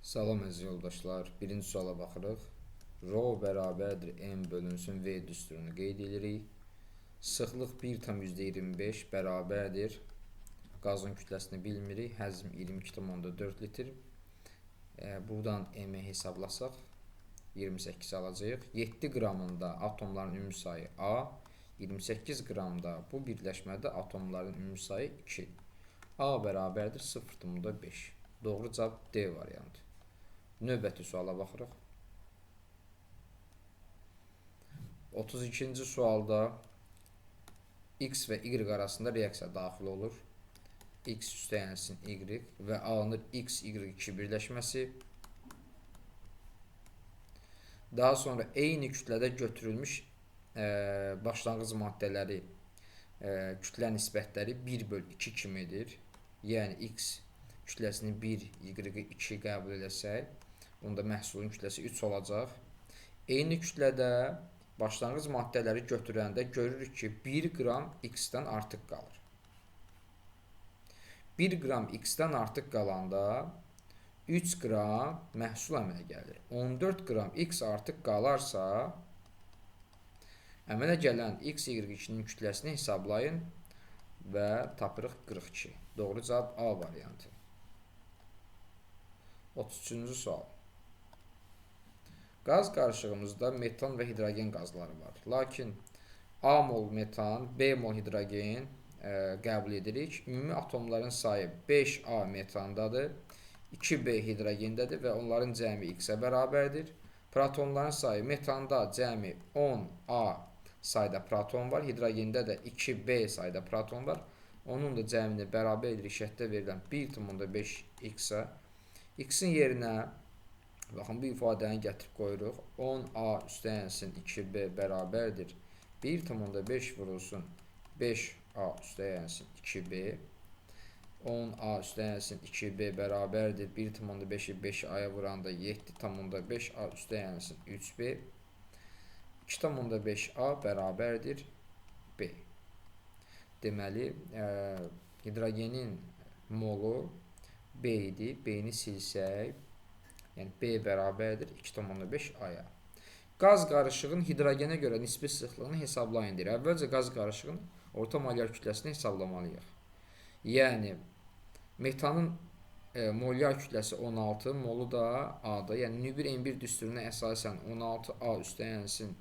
Salam əziz yoldaşlar. Birinci suala baxırıq. Rho bərabərdir m bölünsün v düsturunu qeyd edirik. Sıxlıq 1,25 bərabərdir. Qazın kütləsini bilmirik. Həzm 22,4 litr. Buradan m-i hesablasaq 28 alacağıq. 7 qramında atomların ümumi sayı A, 28 qramda bu birləşmədə atomların ümumi sayı 2. A bərabərdir 0,5. Doğru cavab D variantı. Növbəti suala baxırıq. 32-ci sualda x və y arasında reaksiya daxil olur. X üstəyənsin y və alınır x, y2 birləşməsi. Daha sonra eyni kütlədə götürülmüş başlanğıc maddələri kütlə nisbətləri 1/2 kimidir. Yəni x kütləsini 1, y-i 2 qəbul edəsək, onda məhsulun kütləsi 3 olacaq. Eyni kütlədə başlanğıc maddələri götürəndə görürük ki, 1 qram x-dən artıq qalır. 1 qram x-dən artıq qalanda 3 qram məhsul əmələ gəlir. 14 qram x artıq qalarsa, əmələ gələn x, y2-nin kütləsini hesablayın və tapırıq 42. Doğru cavab A variantı. 33-cü sual. Qaz qarışığımızda metan və hidrogen qazları var. Lakin A mol metan, B mol hidrogen qəbul edirik. Ümumi atomların sayı 5A metandadır, 2B hidrogendədir və onların cəmi x-ə bərabərdir. Protonların sayı metanda cəmi 10A sayda proton var, hidrogende də 2B sayda proton var. Onun da cəmini bərabər edirik şərtdə verilən 1,5 x-ə. X-in yerinə baxın bu ifadəni gətirib qoyuruq. 10A üstəyənsin 2B bərabərdir 1,5 vurulsun 5A üstəyənsin 2B. 10A üstəyənsin 2B bərabərdir 1,5'i 5A'ya vuranda 7,5A üstəyənsin 3B. 2,5A bərabərdir B. Deməli, hidrogenin molu B idi. B-ni silsək, yəni B bərabərdir 2,5A-ya. Qaz qarışığın hidrogenə görə nisbi sıxlığını hesablayın deyir. Əvvəlcə qaz qarışığın orta molyar kütləsini hesablamalıyıq. Yəni, metanın molyar kütləsi 16, molu da A-da. Yəni, N1N1 düsturuna əsasən 16A üstəyənsin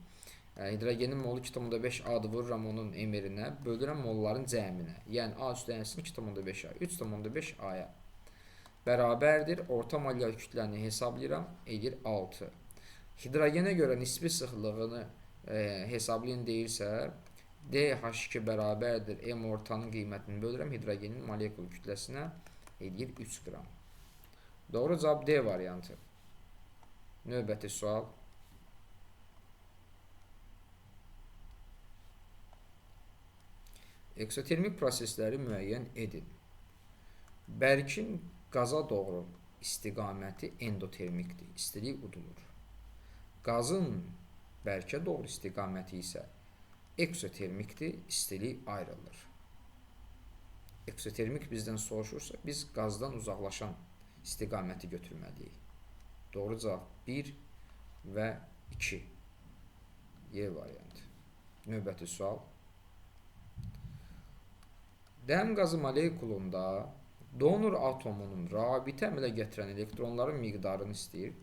hidrogenin molu 2,5A-dır, vururam onun emirinə, bölürəm molların cəminə. Yəni, A üstəyənsin 2,5A, 3,5A-ya bərabərdir. Orta molyar kütləni hesablayıram, edir 6. Hidrogenə görə nisbi sıxlığını hesablayın deyirsə, DH2 bərabərdir M ortanın qiymətini bölürəm hidrogenin molekul kütləsinə, edir 3 qram. Doğru cavab D variantı. Növbəti sual. Eksotermik prosesləri müəyyən edin. Bərkin qaza doğru istiqaməti endotermikdir, istilik udulur. Qazın bərkə doğru istiqaməti isə eksotermikdir, istilik ayrılır. Eksotermik bizdən soruşursa, biz qazdan uzaqlaşan istiqaməti götürməliyik. Doğru cavab 1 və 2. Y variantı. Növbəti sual. Dəm qazı molekulunda donor atomunun rabitə əmələ gətirən elektronların miqdarını istəyir.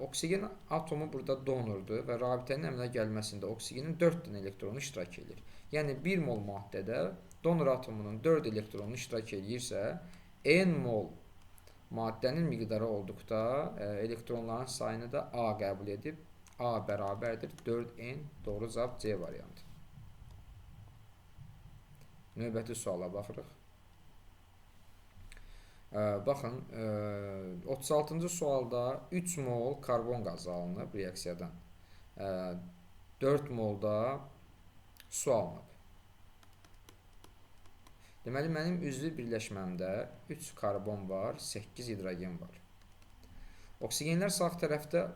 Oksigen atomu burada donordur və rabitənin əmələ gəlməsində oksigenin 4 dənə elektronu iştirak edir. Yəni 1 mol maddədə donor atomunun 4 elektronu iştirak edirsə, n mol maddənin miqdarı olduqda elektronların sayını da A qəbul edib, A bərabərdir 4n. Doğru cavab C variantı. Növbəti suala baxırıq. Baxın, 36-cı sualda 3 mol karbon qazı alınıb reaksiyadan. 4 molda su alınıb. Deməli, mənim üzvü birləşməmdə 3 karbon var, 8 hidrogen var. Oksigenlər sağ tərəfdə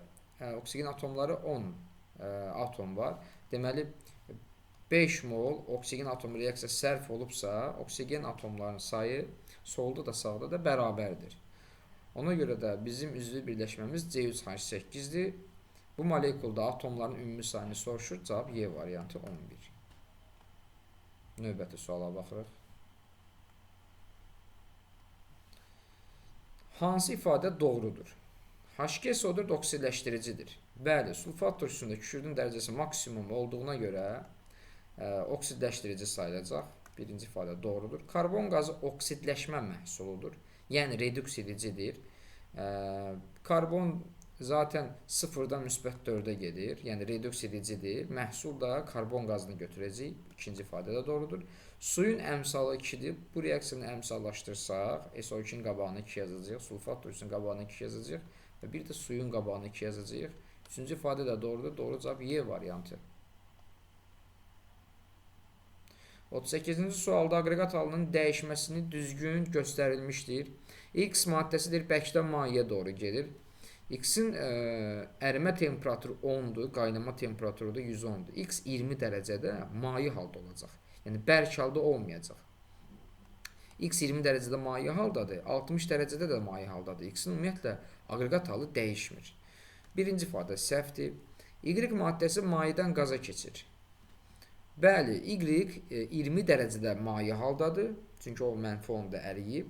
oksigen atomları 10 atom var. Deməli, 5 mol oksigen atomu reaksiya sərf olubsa, oksigen atomlarının sayı solda da sağda da bərabərdir. Ona görə də bizim üzvü birləşməmiz C3H8-dir. Bu molekulda atomların ümumi sayını soruşur. Cavab Y variantı 11. Növbəti suala baxırıq. Hansı ifadə doğrudur? H2SO4 oksidləşdiricidir. Bəli, sulfat turşusunda kükürdün dərəcəsi maksimum olduğuna görə oksidləşdirici sayılacaq. Birinci ifadə doğrudur. Karbon qazı oksidləşmə məhsuludur. Yəni reduks edicidir. Karbon zaten 0-dan müsbət 4-ə gedir. Yəni reduks edicidir. Məhsul da karbon qazını götürəcək. İkinci ifadə də doğrudur. Suyun əmsalı 2-dir. Bu reaksiyanı əmsallaşdırsaq, SO2-nin qabağına 2 yazacağıq. Sulfat turşusunun qabağına 2 yazacağıq. Və bir də suyun qabağına 2 yazacağıq. Üçüncü ifadə də doğrudur. Doğru cavab Y variantı. 38-ci sualda aqreqat halının dəyişməsini düzgün göstərilmişdir. X maddəsidir, bəkdə mayeyə doğru gedir. X-in ərimə temperaturu 10-dur, qaynama temperaturu da 110-dur. X 20 dərəcədə maye halda olacaq. Yəni bərk halda olmayacaq. X 20 dərəcədə maye haldadır, 60 dərəcədə də maye haldadır. X-in ümumiyyətlə aqreqat halı dəyişmir. Birinci ifadə səhvdir. Y maddəsi mayedən qaza keçir. Bəli, Y 20 dərəcədə maye haldadır. Çünki o mənfi 10-da əriyib.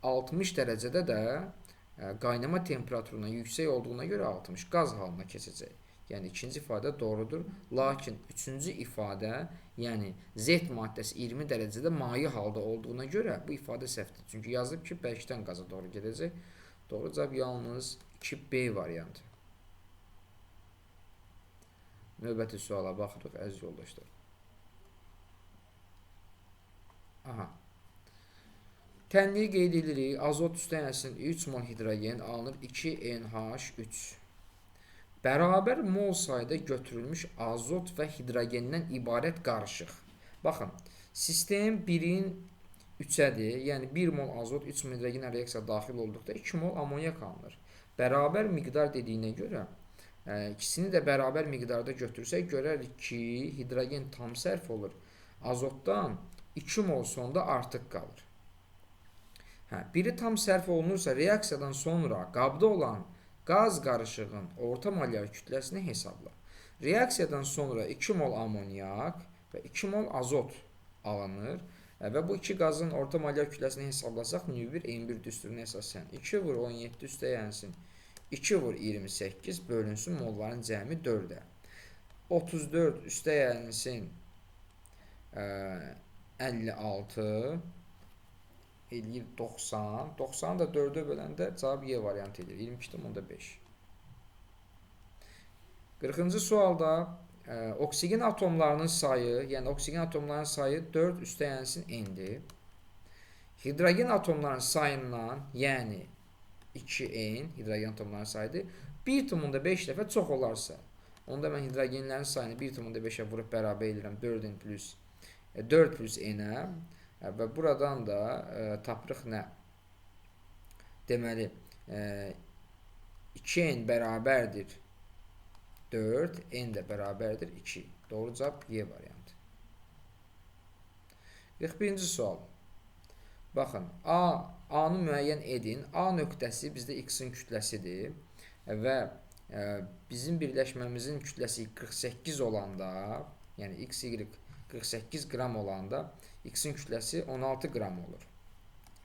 60 dərəcədə də qaynama temperaturundan yüksək olduğuna görə 60 qaz halına keçəcək. Yəni ikinci ifadə doğrudur. Lakin üçüncü ifadə, yəni Z maddəsi 20 dərəcədə maye halda olduğuna görə bu ifadə səhvdir. Çünki yazılıb ki, bərkdən qaza doğru gedəcək. Doğru cavab yalnız 2B variantı. Növbəti suala baxırıq, əziz yoldaşlar. Tənliyi qeyd edirik. Azot üstənəsinin 3 mol hidrogen alınır 2NH3. Bərabər mol sayda götürülmüş azot və hidrogendən ibarət qarışıq. Baxın, sistem 1-in 3-ədir. Yəni 1 mol azot 3 mol hidrogen reaksiya daxil olduqda 2 mol amonyak alınır. Bərabər miqdar dediyinə görə ikisini də bərabər miqdarda götürsək görərik ki, hidrogen tam sərf olur. Azotdan 2 mol sonda artıq qalır. Biri tam sərf olunursa, reaksiyadan sonra qabda olan qaz qarışığın orta molyar kütləsini hesabla. Reaksiyadan sonra 2 mol amonyak və 2 mol azot alınır və bu iki qazın orta molyar kütləsini hesablasaq, nüvir M1 düsturuna əsasən 2 vur 17 üstəyənsin 2 vur 28 bölünsün molların cəmi 4-ə. 34 üstəyənsin 56 eləyir 90. 90 da 4-ə böləndə cavab Y variantı edir. 22,5. 40-cı sualda oksigen atomlarının sayı, yəni oksigen atomlarının sayı 4 üstəyənsin N-dir. Hidrogen atomlarının sayından, yəni 2N, hidrogen atomlarının sayıdır, 1,5 dəfə çox olarsa, onda mən hidrogenlərin sayını 1,5-ə vurub bərabər edirəm 4 plus N-ə və buradan da tapırıq nə? Deməli, 2N bərabərdir 4, N də bərabərdir 2. Doğru cavab Y variantı. 41-ci sual. Baxın, A-nı müəyyən edin. A nöqtəsi bizdə X-in kütləsidir və bizim birləşməmizin kütləsi 48 olanda, yəni X, Y 48 qram olanda X-in kütləsi 16 qram olur.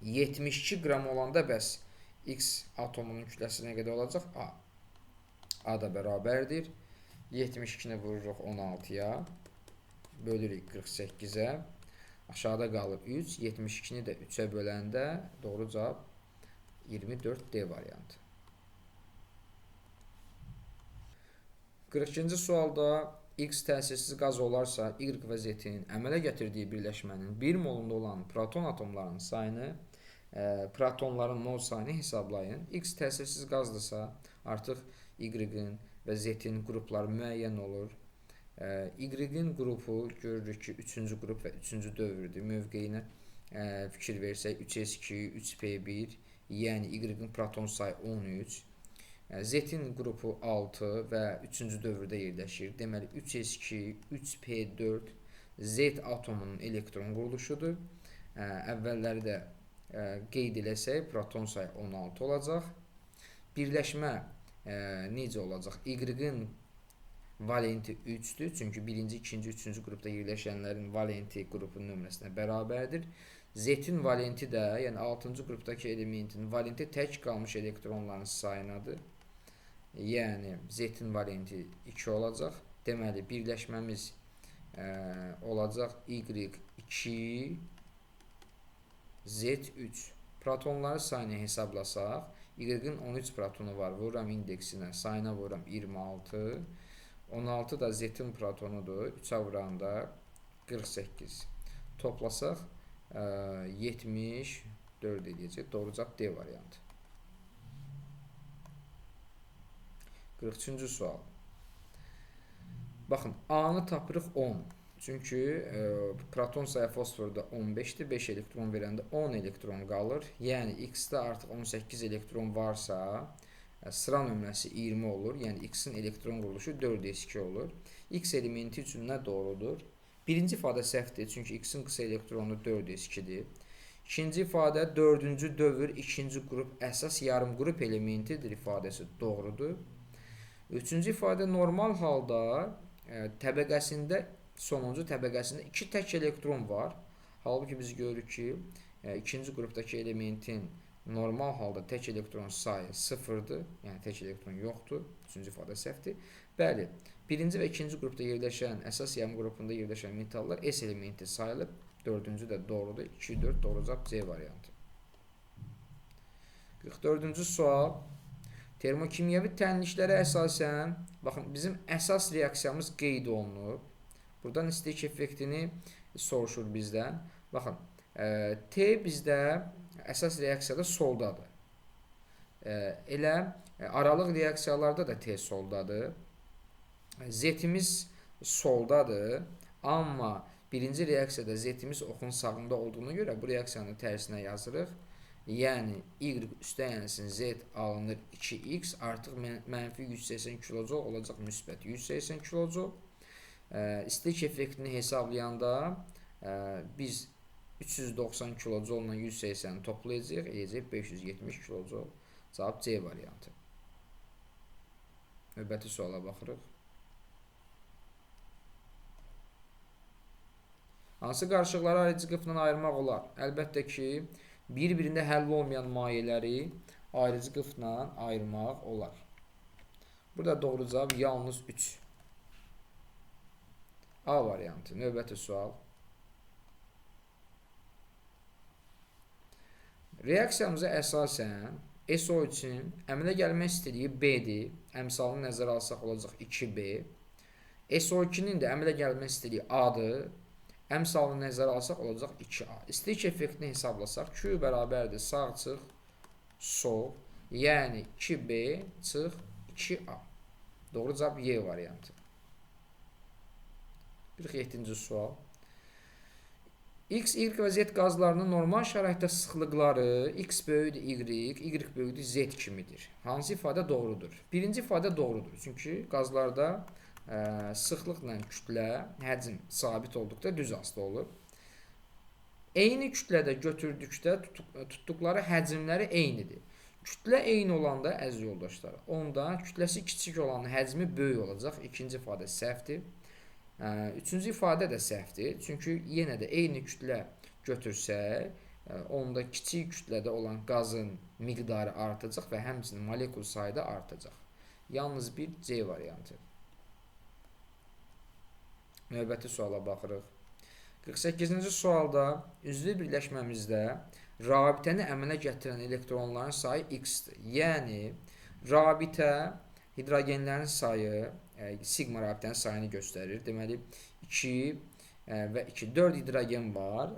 72 qram olanda bəs X atomunun kütləsi nə qədər olacaq? A. A da bərabərdir. 72-ni vururuq 16-ya. Bölürük 48-ə. Aşağıda qalır 3. 72-ni də 3-ə böləndə doğru cavab 24D variantı. 42-ci sualda X təsirsiz qaz olarsa, Y və Z-in əmələ gətirdiyi birləşmənin 1 molunda olan proton atomlarının sayını, protonların mol sayını hesablayın. X təsirsiz qazdırsa, artıq Y-in və Z-in qrupları müəyyən olur. Y-in qrupu görürük ki, 3-cü qrup və 3-cü dövrdür. Mövqeyinə fikir versək, 3s2, 3p1, yəni Y-in proton sayı 13. Z-in qrupu 6 və 3-cü dövrdə yerləşir. Deməli, 3s2, 3p4 Z atomunun elektron quruluşudur. Əvvəlləri də qeyd eləsək, proton sayı 16 olacaq. Birləşmə necə olacaq? Y-in valenti 3-dür. Çünki birinci, ikinci, üçüncü qrupda yerləşənlərin valenti qrupun nömrəsinə bərabərdir. Z-in valenti də, yəni 6-cı qrupdakı elementin valenti tək qalmış elektronların sayınadır. Yəni Z-in valenti 2 olacaq. Deməli, birləşməmiz olacaq Y2, Z3. Protonları sayını hesablasaq, Y-in 13 protonu var, vururam indeksinə, sayına vururam 26. 16 da Z-in protonudur, 3-ə vuranda 48. Toplasaq 74 edəcək, doğrucaq D variantı. 43-cü sual. Baxın, A-nı tapırıq 10. Çünki proton sayı fosforda 15-dir, 5 elektron verəndə 10 elektron qalır. Yəni, X-də artıq 18 elektron varsa, sıra nömrəsi 20 olur. Yəni, X-in elektron quruluşu 4s2 olur. X elementi üçün nə doğrudur? Birinci ifadə səhvdir, çünki X-in qısa elektronu 4s2-dir. İkinci ifadə 4-cü dövr, ikinci qrup, əsas yarım qrup elementidir ifadəsi doğrudur. Üçüncü ifadə normal halda təbəqəsində, sonuncu təbəqəsində 2 tək elektron var. Halbuki biz görürük ki, ikinci qrupdakı elementin normal halda tək elektron sayı 0-dır. Yəni, tək elektron yoxdur. Üçüncü ifadə səhvdir. Bəli, birinci və ikinci qrupda yerləşən, əsas yarım qrupunda yerləşən metallar S elementi sayılıb. Dördüncü də doğrudur. 2-4 doğrucaq C variantı. 44-cü sual. Termokimyəvi tənliklərə əsasən, baxın, bizim əsas reaksiyamız qeyd olunur. Buradan istik effektini soruşur bizdən. Baxın, T bizdə əsas reaksiyada soldadır. Elə aralıq reaksiyalarda da T soldadır. Z-imiz soldadır. Amma birinci reaksiyada Z-imiz oxun sağında olduğuna görə bu reaksiyanın tərsinə yazırıq. Yəni, Y üstəyənsin Z alınır 2X artıq mənfi 180 kJ olacaq müsbət 180 kJ. İstik effektini hesablayanda biz 390 kJ ilə 180 toplayacaq, eləyəcək 570 kJ. Cavab C variantı. Növbəti suala baxırıq. Hansı qarışıqları ayrıcı qıfla ayırmaq olar? Əlbəttə ki, bir-birində həll olmayan mayeləri ayrıcı qıfla ayırmaq olar. Burada doğru cavab yalnız 3. A variantı. Növbəti sual. Reaksiyamıza əsasən SO üçün əmələ gəlmək istədiyi B-dir. Əmsalını nəzərə alsaq olacaq 2B. SO2-nin də əmələ gəlmək istədiyi A-dır. Əmsalını nəzərə alsaq olacaq 2A. İstik effektini hesablasaq Q bərabərdir sağ çıx, sol. Yəni 2B çıx 2A. Doğru cavab Y variantı. 47-ci sual. X, Y və Z qazlarının normal şəraitdə sıxlıqları X böyükdür Y, Y böyükdür Z kimidir. Hansı ifadə doğrudur? Birinci ifadə doğrudur. Çünki qazlarda sıxlıqla kütlə, həcm sabit olduqda düz asılı olur. Eyni kütlədə götürdükdə tutduqları həcmləri eynidir. Kütlə eyni olanda, əziz yoldaşlar, onda kütləsi kiçik olan həcmi böyük olacaq. İkinci ifadə səhvdir. Üçüncü ifadə də səhvdir. Çünki yenə də eyni kütlə götürsək, onda kiçik kütlədə olan qazın miqdarı artacaq və həmçinin molekul sayı da artacaq. Yalnız bir C variantı. Növbəti suala baxırıq. 48-ci sualda üzvü birləşməmizdə rabitəni əmələ gətirən elektronların sayı X-dir. Yəni, rabitə hidrogenlərin sayı, sigma rabitənin sayını göstərir. Deməli, 2 və 2, 4 hidrogen var.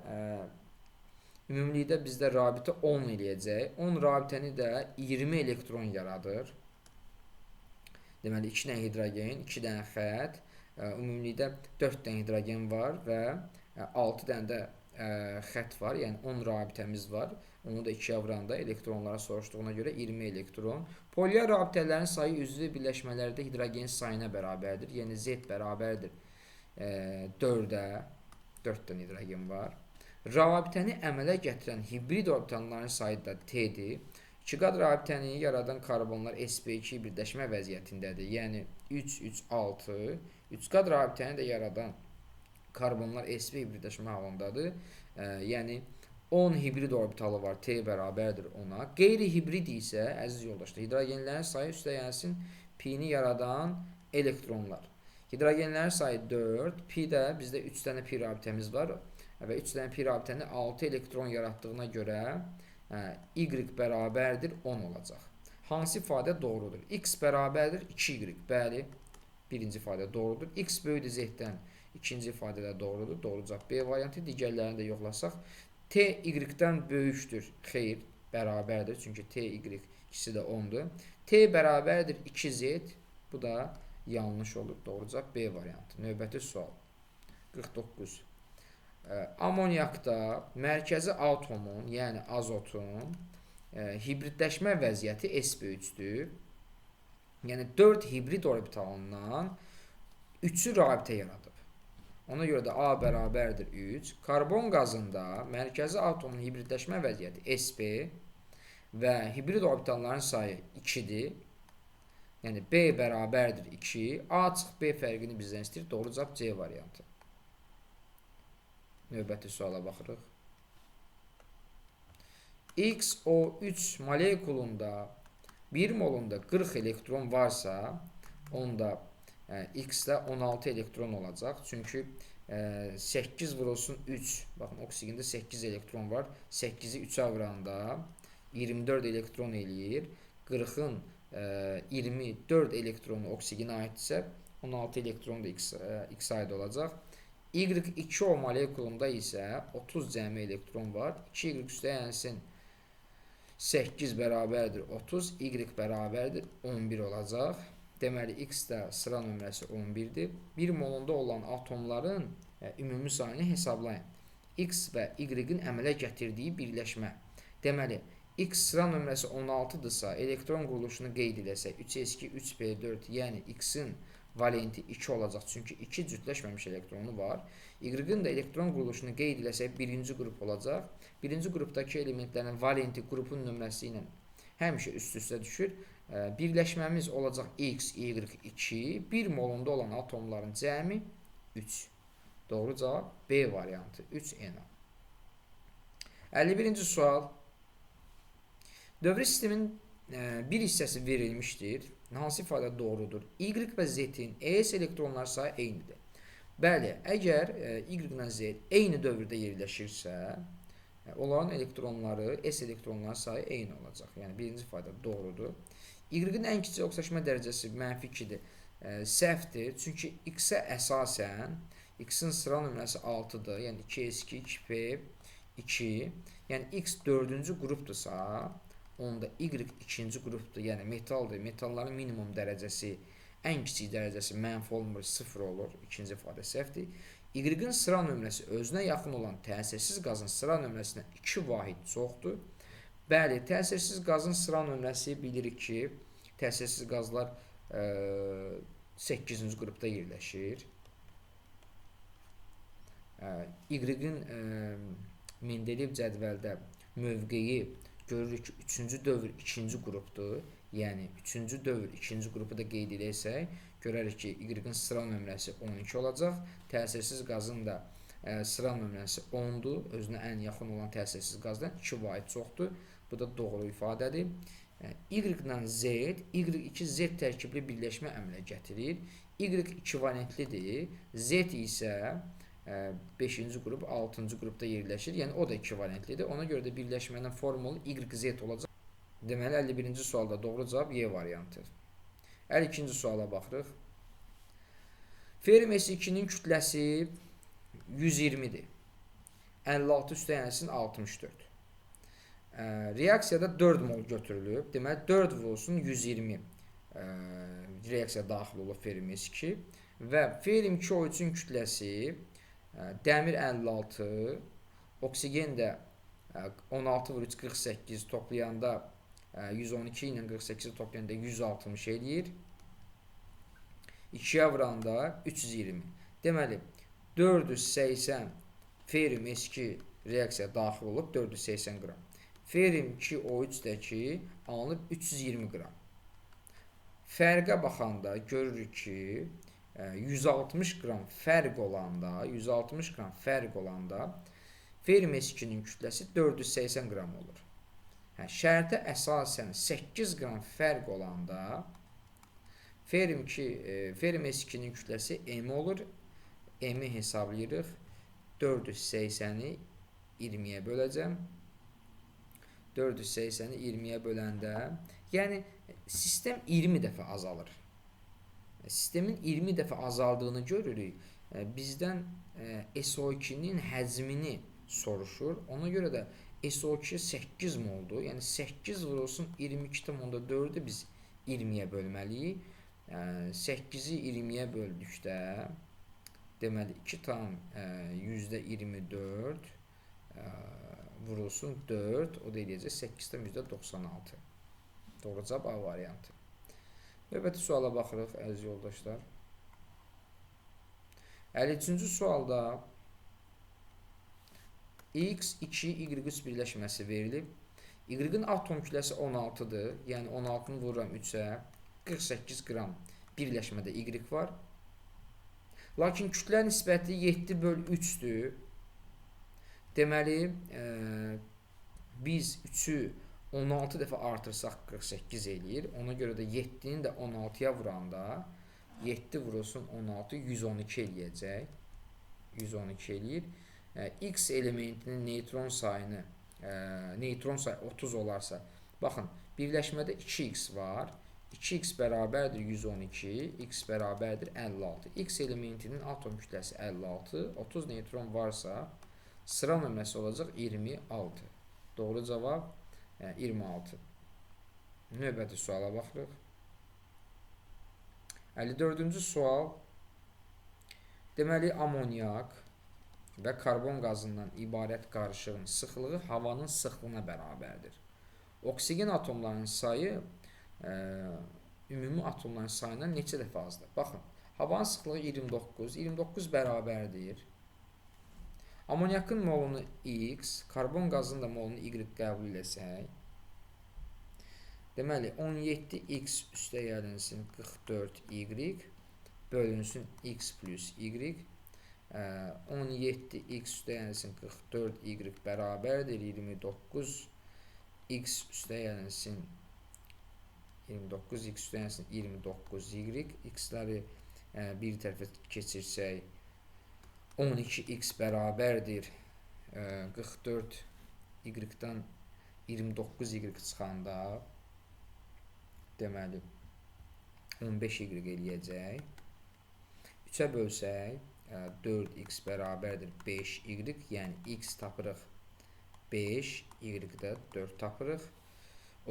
Ümumilikdə bizdə rabitə 10 eləyəcək. 10 rabitəni də 20 elektron yaradır. Deməli, 2 dənə hidrogen, 2 dənə xət. Ümumilikdə 4 dənə hidrogen var və 6 dənə də xət var. Yəni, 10 rabitəmiz var. Onu da 2-yə vuranda elektronlara soruşduğuna görə 20 elektron. Polyar rabitələrin sayı üzvü birləşmələrdə hidrogen sayına bərabərdir. Yəni Z bərabərdir 4-ə. 4 dənə hidrogen var. Rabitəni əmələ gətirən hibrid orbitalların sayı da T-dir. 2 qat rabitəni yaradan karbonlar sp2 birləşmə vəziyyətindədir. Yəni 3, 3, 6. 3 qat rabitəni də yaradan karbonlar sp birləşmə halındadır. Yəni 10 hibrid orbitalı var. T bərabərdir 10-a. Qeyri-hibrid isə, əziz yoldaşlar, hidrogenlərin sayı üstəyənsin pi-ni yaradan elektronlar. Hidrogenlərin sayı 4, pi də bizdə 3 dənə pi rabitəmiz var və 3 dənə pi rabitəni 6 elektron yaratdığına görə y bərabərdir 10 olacaq. Hansı ifadə doğrudur? X bərabərdir 2y. Bəli, birinci ifadə doğrudur. X böyüdür z-dən ikinci ifadə də doğrudur. Doğru cavab B variantı. Digərlərini də yoxlasaq. T y-dən böyükdür. Xeyr, bərabərdir. Çünki T, y ikisi də 10-dur. T bərabərdir 2z. Bu da yanlış olur. Doğru cavab B variantı. Növbəti sual. 49. Amoniakda mərkəzi atomun, yəni azotun hibridləşmə vəziyyəti sp3-dür. Yəni 4 hibrid orbitalından 3-ü rabitə yaradıb. Ona görə də A bərabərdir 3. Karbon qazında mərkəzi atomun hibridləşmə vəziyyəti sp və hibrid orbitalların sayı 2-dir. Yəni B bərabərdir 2. A çıxı B fərqini bizdən istəyir. Doğru cavab C variantı. Növbəti suala baxırıq. XO3 molekulunda 1 molunda 40 elektron varsa, onda X-də 16 elektron olacaq. Çünki 8 vurulsun 3. Baxın, oksigində 8 elektron var. 8-i 3-ə vuranda 24 elektron eləyir. 40-ın 24 elektronu oksigenə aiddirsə, 16 elektron da X-ə aid olacaq. Y2O molekulunda isə 30 cəmi elektron var. 2y üstəyənsin 8 bərabərdir 30, y bərabərdir 11 olacaq. Deməli, X də sıra nömrəsi 11-dir. 1 molunda olan atomların ümumi sayını hesablayın. X və Y-in əmələ gətirdiyi birləşmə. Deməli, X sıra nömrəsi 16-dırsa, elektron quruluşunu qeyd edəsək, 3s2, 3p4, yəni X-in valenti 2 olacaq. Çünki 2 cütləşməmiş elektronu var. Y-in də elektron quruluşunu qeyd edəsək, birinci qrup olacaq. Birinci qrupdakı elementlərin valenti qrupun nömrəsi ilə həmişə üst-üstə düşür. Birləşməmiz olacaq X, Y, 2. 1 molunda olan atomların cəmi 3. Doğru cavab B variantı. 3N. 51-ci sual. Dövri sistemin bir hissəsi verilmişdir. Hansı ifadə doğrudur? Y və Z-in ES elektronlar sayı eynidir. Bəli, əgər Y ilə Z eyni dövrdə yerləşirsə, onların elektronları, S elektronların sayı eyni olacaq. Yəni, birinci ifadə doğrudur. Y-in ən kiçik oxşaşma dərəcəsi -2-dir. Səhvdir. Çünki X-ə əsasən, X-in sıra nömrəsi 6-dır. Yəni, 2s2, 2p2. Yəni, X 4-cü qrupdursa, onda Y 2-ci qrupdur. Yəni, metaldır. Metalların minimum dərəcəsi, ən kiçik dərəcəsi mənfi olmur, 0 olur. İkinci ifadə səhvdir. Y-in sıra nömrəsi özünə yaxın olan təsirsiz qazın sıra nömrəsindən 2 vahid çoxdur. Bəli, təsirsiz qazın sıra nömrəsi bilirik ki, təsirsiz qazlar 8-ci qrupda yerləşir. Y-in Mendeleyev cədvəldə mövqeyi görürük ki, 3-cü dövr 2-ci qrupdur. Yəni, 3-cü dövr 2-ci qrupu da qeyd edərsək, görərik ki, Y-in sıra nömrəsi 12 olacaq. Təsirsiz qazın da sıra nömrəsi 10-dur. Özünə ən yaxın olan təsirsiz qazdan 2 vahid çoxdur. Bu da doğru ifadədir. Y ilə Z, Y2Z tərkibli birləşmə əmələ gətirir. Y ikivalentlidir. Z isə 5-ci qrup, 6-cı qrupda yerləşir. Yəni, o da ikivalentlidir. Ona görə də birləşmənin formulu YZ olacaq. Deməli, 51-ci sualda doğru cavab Y variantı. 52-ci suala baxırıq. Ferium S2-nin kütləsi 120-dir. 56 üstəyənsin 64. Reaksiyada 4 mol götürülüb. Deməli, 4 vurulsun 120 reaksiya daxil olur ferium S2 və ferium 2O3-ün kütləsi dəmir 56, oksigen də 16 vur 3, 48 toplayanda 112 ilə 48 toplayanda 160 eləyir. 2-yə vuranda 320. Deməli, 480 ferium S2 reaksiya daxil olub 480 qram. Ferim 2O3-dəki alınıb 320 qram. Fərqə baxanda görürük ki, 160 qram fərq olanda ferim S2-nin kütləsi 480 qram olur. Şərtə əsasən 8 qram fərq olanda ferim S2-nin kütləsi M olur. M-i hesablayırıq. 480-i 20-yə böləcəm. 480-i 20-yə böləndə, yəni sistem 20 dəfə azalır. Sistemin 20 dəfə azaldığını görürük. Bizdən SO2-nin həcmini soruşur. Ona görə də SO2 8 moldur. Yəni 8 vurulsun 22,4-ü biz 20-yə bölməliyik. 8-i 20-yə böldükdə deməli 2,24 vurulsun 4, o da eləyəcək 8,96. Doğru cavab A variantı. Növbəti suala baxırıq, əziz yoldaşlar. 53-cü sualda X2, Y3 birləşməsi verilib. Y-in atom kütləsi 16-dır. Yəni 16-nı vururam 3-ə, 48 qram birləşmədə Y var. Lakin kütlə nisbəti 7/3-dür. Deməli, biz 3-ü 16 dəfə artırsaq 48 eləyir. Ona görə də 7-ni də 16-ya vuranda 7 vurulsun 16, 112 eləyəcək. 112 eləyir. X elementinin neytron sayı 30 olarsa, baxın, birləşmədə 2x var. 2x bərabərdir 112, x bərabərdir 56. X elementinin atom kütləsi 56, 30 neytron varsa, sıra nömrəsi olacaq 26. Doğru cavab 26. Növbəti suala baxırıq. 54-cü sual. Deməli, amonyak və karbon qazından ibarət qarışığın sıxlığı havanın sıxlığına bərabərdir. Oksigen atomlarının sayı ümumi atomların sayından neçə dəfə azdır? Baxın, havanın sıxlığı 29. 29 bərabərdir. Amonyakın molunu X, karbon qazının da molunu Y qəbul eləsək, deməli, 17x üstə gəlinsin 44y bölünsün x plus y. 17x üstə gəlinsin 44y bərabərdir 29. X üstə gəlinsin 29, x üstə gəlinsin 29y. X'ləri bir tərəfə keçirsək 12x bərabərdir 44y-dan 29y çıxanda deməli 15y eləyəcək. 3-ə bölsək 4x bərabərdir 5y, yəni x tapırıq 5, y-də 4 tapırıq.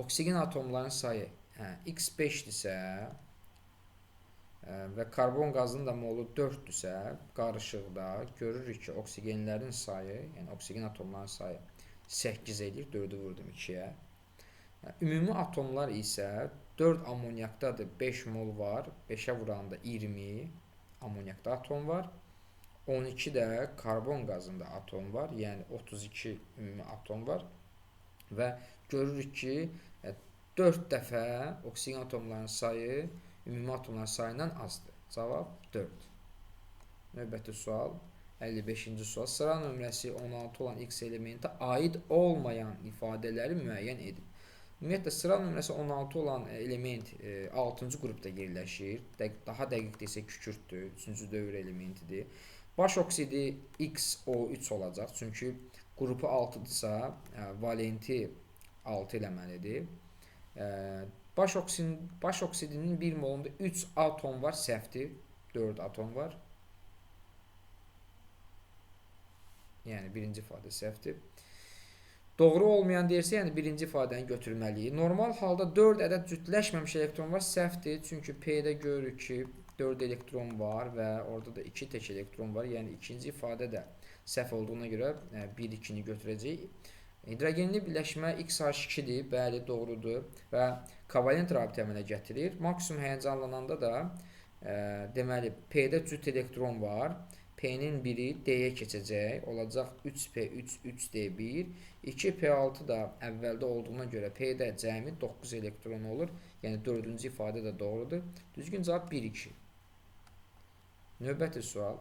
Oksigen atomların sayı x 5-dirsə və karbon qazının da molu 4-dürsə, qarışıqda görürük ki, oksigenlərin sayı, yəni oksigen atomların sayı 8 edir, 4-ü vurdum 2-yə. Ümumi atomlar isə 4 amonyakdadır, 5 mol var, 5-ə vuranda 20 amonyakda atom var. 12 də karbon qazında atom var, yəni 32 ümumi atom var. Və görürük ki, 4 dəfə oksigen atomlarının sayı ümumi atomların sayından azdır. Cavab 4. Növbəti sual, 55-ci sual. Sıra nömrəsi 16 olan X elementə aid olmayan ifadələri müəyyən edin. Ümumiyyətlə, sıra nömrəsi 16 olan element 6-cı qrupda yerləşir. Daha dəqiq desək kükürtdür, 3-cü dövr elementidir. Baş oksidi XO3 olacaq. Çünki qrupu 6-dırsa, valenti 6 eləməlidir. Baş oksidinin 1 molunda 3 atom var, səhvdir. 4 atom var. Yəni, birinci ifadə səhvdir. Doğru olmayan deyirsə, yəni birinci ifadəni götürməliyik. Normal halda 4 ədəd cütləşməmiş elektron var, səhvdir. Çünki P-də görürük ki, 4 elektron var və orada da 2 tək elektron var. Yəni, ikinci ifadə də səhv olduğuna görə 1-2-ni götürəcəyik. Hidrogenli birləşmə XH2-dir, bəli, doğrudur və kovalent rabitə əmələ gətirir. Maksimum həyəcanlananda da deməli, P-də cüt elektron var. P P-nin biri D-yə keçəcək. Olacaq 3P3, 3D1. 2P6 da əvvəldə olduğuna görə P-də cəmi 9 elektron olur. Yəni 4-cü ifadə də doğrudur. Düzgün cavab 1-2. Növbəti sual.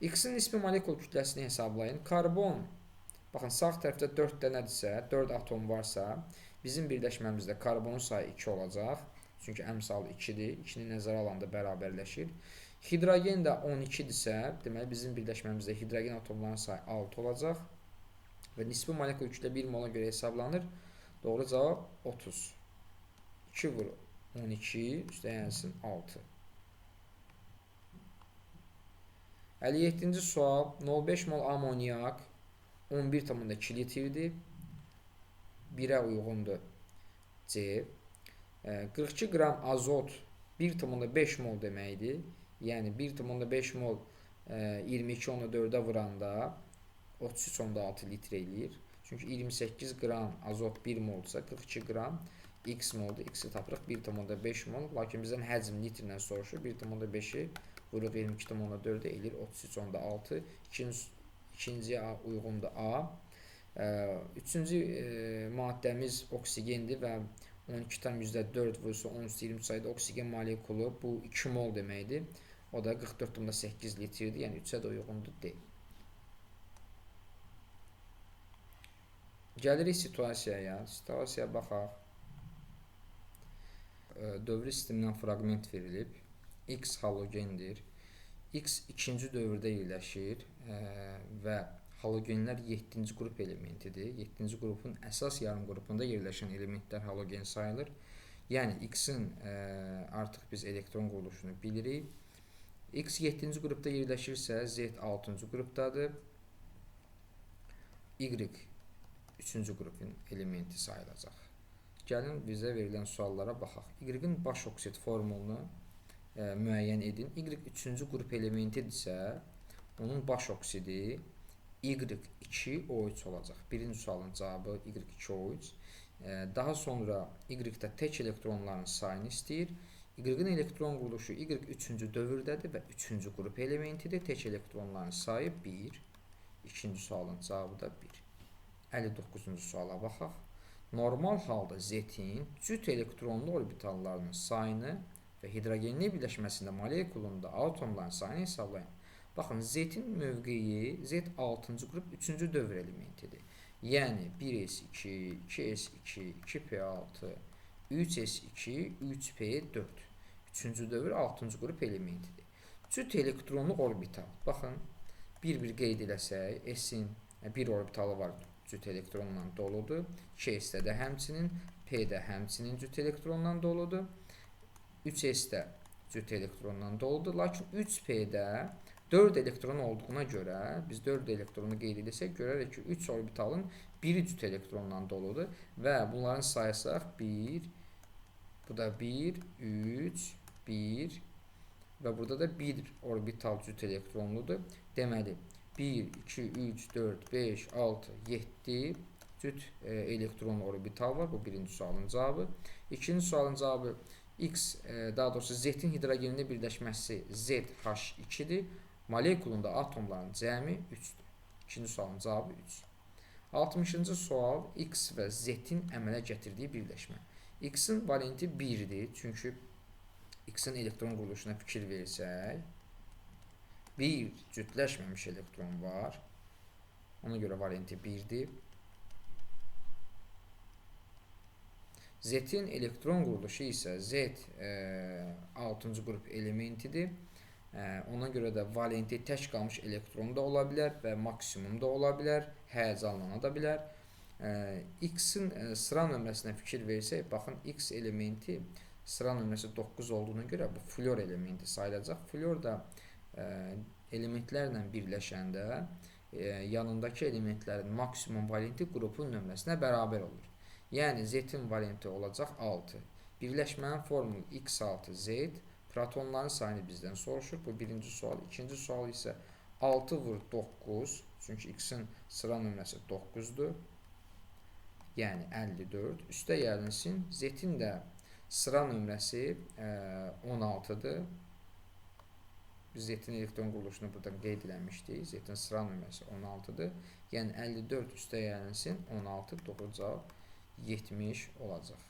X-in nisbi molekul kütləsini hesablayın. Karbon, baxın sağ tərəfdə 4 dənədirsə, 4 atom varsa, bizim birləşməmizdə karbonun sayı 2 olacaq. Çünki əmsalı 2-dir. 2-ni nəzərə alanda bərabərləşir. Hidrogen də 12-dirsə, deməli bizim birləşməmizdə hidrogen atomlarının sayı 6 olacaq. Və nisbi molekul kütlə 1 mola görə hesablanır. Doğru cavab 30. 2 vur 12, üstəyənsin 6. 57-ci sual. 0,5 mol amoniak 11,2 litrdir. 1-ə uyğundur C. 42 qram azot 1,5 mol deməkdir. Yəni 1,5 mol 22,4-ə vuranda 33,6 litr eləyir. Çünki 28 qram azot 1 molsa 42 qram x moldur. X-i tapırıq 1,5 mol. Lakin bizdən həcm litrlə soruşur. 1,5-i vuruq 22,4-ə eləyir 33,6. İkinciyə uyğundur A. Üçüncü maddəmiz oksigendir və 12,4 vursa 10-20 sayda oksigen molekulu bu 2 mol deməkdir. O da 44,8 litrdir. Yəni 3-ə də uyğundur D. Gəlirik situasiyaya. Situasiyaya baxaq. Dövrü sistemindən fraqment verilib. X halogendir. X ikinci dövrdə yerləşir və halogenlər 7-ci qrup elementidir. 7-ci qrupun əsas yarım qrupunda yerləşən elementlər halogen sayılır. Yəni X-in artıq biz elektron quruluşunu bilirik. X 7-ci qrupda yerləşirsə, Z 6-cı qrupdadır. Y 3-cü qrupun elementi sayılacaq. Gəlin bizə verilən suallara baxaq. Y-in baş oksid formulunu müəyyən edin. Y 3-cü qrup elementidirsə, onun baş oksidi Y2O3 olacaq. Birinci sualın cavabı Y2O3. Daha sonra Y-də tək elektronların sayını istəyir. Y-in elektron quruluşu Y 3-cü dövrdədir və 3-cü qrup elementidir. Tək elektronların sayı 1. İkinci sualın cavabı da 1. 59-cu suala baxaq. Normal halda Z-in cüt elektronlu orbitallarının sayını və hidrogenli birləşməsində molekulunda atomların sayını hesablayın. Baxın, Z-in mövqeyi Z 6-cı qrup 3-cü dövr elementidir. Yəni 1s2, 2s2, 2p6, 3s2, 3p4. 3-cü dövr 6-cı qrup elementidir. Cüt elektronlu orbital. Baxın, bir-bir qeyd eləsək, S-in bir orbitalı var, cüt elektronla doludur. 2s-də də həmçinin, p-də həmçinin cüt elektronla doludur. 3s-də cüt elektronla doludur. Lakin 3p-də 4 elektron olduğuna görə, biz 4 elektronu qeyd edəsək, görərək ki, 3 orbitalın biri cüt elektronla doludur və bunların sayısaq 1, bu da 1, 3, 1 və burada da 1 orbital cüt elektronludur. Deməli, 1, 2, 3, 4, 5, 6, 7 cüt elektron orbital var. Bu birinci sualın cavabı. İkinci sualın cavabı X, daha doğrusu Z-in hidrogenli birləşməsi ZH2-dir. Molekulunda atomların cəmi 3-dür. İkinci sualın cavabı 3. 60-cı sual X və Z-in əmələ gətirdiyi birləşmə. X-in valenti 1-dir. Çünki X-in elektron quruluşuna fikir versək, bir cütləşməmiş elektron var. Ona görə valenti 1-dir. Z-in elektron quruluşu isə Z 6-cı qrup elementidir. Ona görə də valenti tək qalmış elektron da ola bilər və maksimum da ola bilər, həyəcanlana da bilər. X-in sıra nömrəsinə fikir versək, baxın, X elementi sıra nömrəsi 9 olduğuna görə bu flor elementi sayılacaq. Flor da elementlərlə birləşəndə yanındakı elementlərin maksimum valenti qrupun nömrəsinə bərabər olur. Yəni, Z-in valenti olacaq 6. Birləşmənin formulu X6Z. Protonların sayını bizdən soruşur. Bu birinci sual. İkinci sual isə 6 vur 9. Çünki X-in sıra nömrəsi 9-dur. Yəni 54. Üstə gəlinsin. Z-in də Sıra nömrəsi 16-dır. Biz Z-in elektron quruluşunu buradan qeyd eləmişdik. Z-in sıra nömrəsi 16-dır. Yəni 54 üstə gəlinsin 16 doğru cavab 70 olacaq.